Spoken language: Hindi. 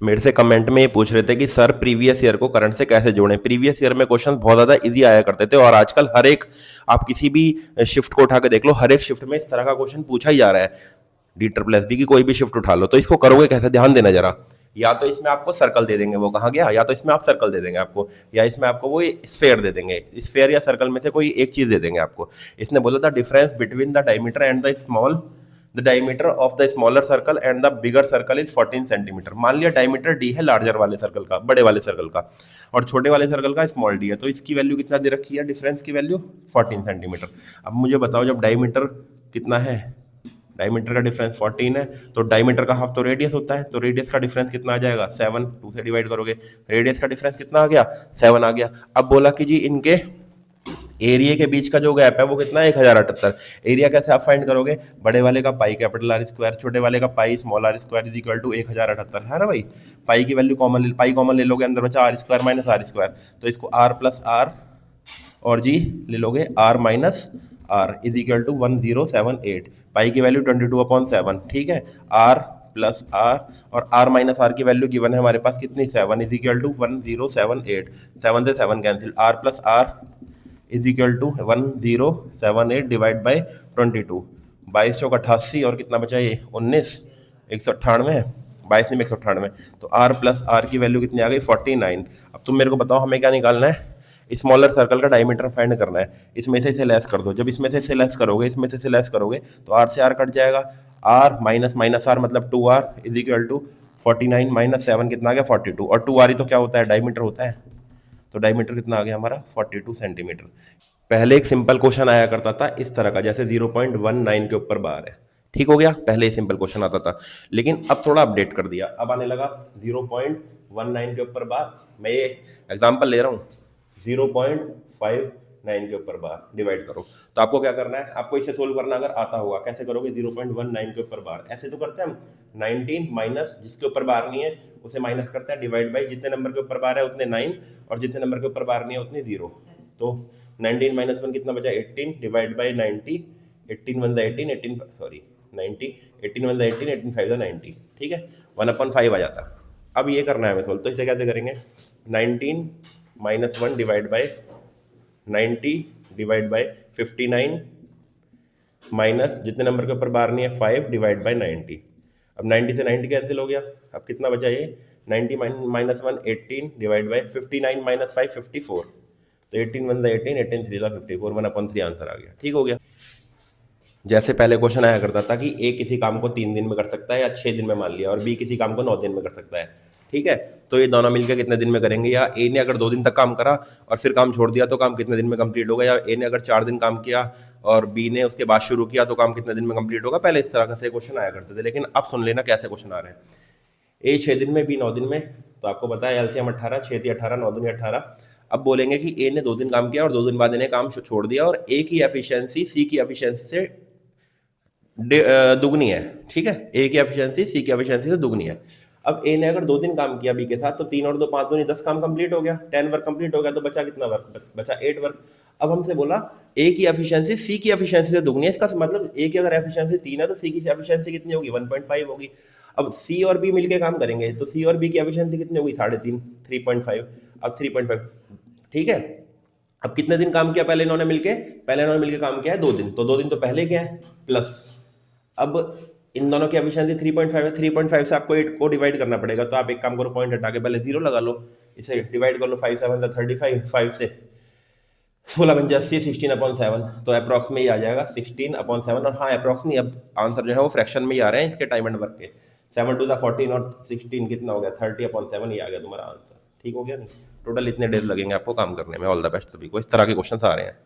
मेरे से कमेंट में ये पूछ रहे थे कि सर प्रीवियस ईयर को करंट से कैसे जोड़ें। प्रीवियस ईयर में क्वेश्चन बहुत ज़्यादा इजी आया करते थे और आजकल हर एक, आप किसी भी शिफ्ट को उठा के देख लो, हर एक शिफ्ट में इस तरह का क्वेश्चन पूछा ही जा रहा है। डी ट्रिपल एस बी की कोई भी शिफ्ट उठा लो, तो इसको करोगे कैसे, ध्यान देना जरा। या तो इसमें आपको सर्कल दे देंगे, वो कहाँ गया, या तो इसमें आप सर्कल दे देंगे आपको, या इसमें आपको वो स्फेयर दे देंगे। स्फेयर या सर्कल में से कोई एक चीज दे देंगे आपको। इसने बोला था difference between the diameter and the diameter of the smaller circle and the bigger circle is 14 centimetre. मान लिया डायमीटर डी है लार्जर वाले सर्कल का, बड़े वाले सर्कल का, और छोटे वाले सर्कल का स्मॉल डी है, तो इसकी वैल्यू कितना दे रखी है, डिफरेंस की वैल्यू 14 सेंटीमीटर। अब मुझे बताओ, जब डायमीटर कितना है, डायमीटर का डिफरेंस 14 है, तो डायमीटर का हाफ तो रेडियस होता है, तो रेडियस का डिफरेंस कितना आ जाएगा, 7। 2 से डिवाइड करोगे, रेडियस का डिफरेंस कितना आ गया, 7 आ गया। अब बोला कि जी इनके एरिया के बीच का जो गैप है वो कितना है, 1078। एरिया कैसे आप फाइंड करोगे, बड़े वाले का पाई कैपिटल आर स्क्वायर, छोटे वाले का pi small r square is equal to 1078 है ना भाई। पाई की वैल्यू कॉमन, पाई कॉमन ले लोगे, अंदर बचा r square minus r square, तो इसको आर प्लस आर और जी ले लोगे r minus r is equal to 1078। Pi की वैल्यू 22/7, ठीक है। आर प्लस आर और आर माइनस आर की वैल्यू गिवन है हमारे पास कितनी, 7 इज इक्वल टू 1078। 7 से 7 cancel, r plus r is equal to 1078 divide by 22। 22 चौक 88 और कितना बचा ये 19, 198 है, 22 में 198, तो आर प्लस आर की वैल्यू कितनी आ गई 49। अब तुम मेरे को बताओ हमें क्या निकालना है, स्मॉलर सर्कल का डायमीटर फाइंड करना है। इसमें से इसे लेस कर दो, जब इसमें से इसे लेस करोगे, इसमें से इसे लेस करोगे, तो आर से आर कट जाएगा, आर माइनस माइनस आर मतलब 2r is equal to 49 minus 7 कितना आ गया 42, और 2r ही तो क्या होता है, डायमीटर होता है, तो डायमीटर कितना आ गया हमारा 42 सेंटीमीटर। पहले एक सिंपल क्वेश्चन आया करता था इस तरह का, जैसे 0.19 के ऊपर बार है, ठीक हो गया, पहले सिंपल क्वेश्चन आता था, लेकिन अब थोड़ा अपडेट कर दिया, अब आने लगा 0.19 के ऊपर बार। मैं ये एग्जांपल ले रहा हूँ, 0.59 के ऊपर बार डिवाइड करो, तो आपको क्या करना है, आपको इसे सोल्व करना अगर आता होगा, कैसे करोगे, 0.19 के ऊपर बार ऐसे तो करते हैं हम, 19 माइनस जिसके ऊपर बार नहीं है उसे माइनस करते हैं, डिवाइड बाई जितने नंबर के ऊपर बार है उतने 9 और जितने नंबर के ऊपर बार नहीं है उतने 0, तो 19 माइनस 1 कितना बचा 18 डिवाइड बाई 90, 18 1 18, 18 सॉरी 90, 18 1 18, 18 5 90, ठीक है, 1/5 आ जाता। अब ये करना है हमें सोल्व, तो इसे कैसे करेंगे, 19 minus 1 divide by 90 divide by 59 minus जितने नंबर के ऊपर बार नहीं है 5 डिवाइड बाई 90। अब 90 से 90 कैंसिल हो गया, अब कितना बचा ये 90 माइनस 1 18 डिवाइड बाई 59 माइनस 5 54, तो 18 1 18, 18 3 54, 1/3 आंसर आ गया, ठीक हो गया। जैसे पहले क्वेश्चन आया करता था कि ए किसी काम को 3 दिन में कर सकता है या 6 दिन में मान लिया, और बी किसी काम को 9 दिन में कर सकता है, ठीक है, तो ये दोनों मिलकर कितने दिन में करेंगे, या ए ने अगर 2 दिन तक काम करा और फिर काम छोड़ दिया तो काम कितने दिन में कंप्लीट होगा, या ए ने अगर 4 दिन काम किया और बी ने उसके बाद शुरू किया तो काम कितने दिन में कंप्लीट होगा। पहले इस तरह से क्वेश्चन आया करते थे, लेकिन अब सुन लेना कैसे क्वेश्चन आ रहे हैं। ए 6 दिन में, बी 9 दिन में, तो आपको पता है एलसीएम 18, 6 × 18 9 दूनी 18। अब बोलेंगे कि ए ने 2 दिन काम किया और 2 दिन बाद इन्हें काम छोड़ दिया, और ए की एफिशिएंसी सी की एफिशिएंसी से दुगनी है, ठीक है, ए की एफिशिएंसी सी की एफिशिएंसी से दुगनी है। अब ए ने अगर 2 दिन काम किया बी के साथ, तो 3 और 2 5 दूनी 10 काम कंप्लीट हो गया, 10 वर्क कंप्लीट हो गया, तो बचा कितना वर्क, बचा 8 वर्क। अब हमसे बोला ए की एफिशिएंसी सी की एफिशिएंसी से दुगनी है, इसका मतलब ए की अगर एफिशिएंसी 3 है तो सी की एफिशिएंसी कितनी होगी 1.5 होगी। अब सी और बी मिलके काम करेंगे, तो सी और बी की एफिशिएंसी कितनी होगी 3.5, 3.5, अब 3.5, ठीक है। अब कितने दिन काम किया पहले इन्होंने मिलके काम किया है 2 दिन, तो 2 दिन तो पहले क्या है प्लस, अब इन दोनों की एफिशिएंसी 3.5 है, 3.5 से आपको 8 को डिवाइड करना पड़ेगा, तो आप एक काम करो, पॉइंट हटा के पहले 0 लगा लो, इसे डिवाइड कर लो, 5 7 35, 5 से 16 बन जाए 16/7, तो अप्रॉक्स में ही आ जाएगा 16/7, और हाँ अप्रॉक्स नहीं, अब आंसर जो है वो फ्रैक्शन में ही आ रहे हैं इसके टाइम एंड वर्क के, 7 2 14 और 16 कितना हो गया 30/7 ही आ गया तुम्हारा आंसर, ठीक हो गया नहीं। टोटल इतने डेज लगेंगे आपको काम करने में। ऑल द बेस्ट सभी को, इस तरह के क्वेश्चन आ रहे हैं।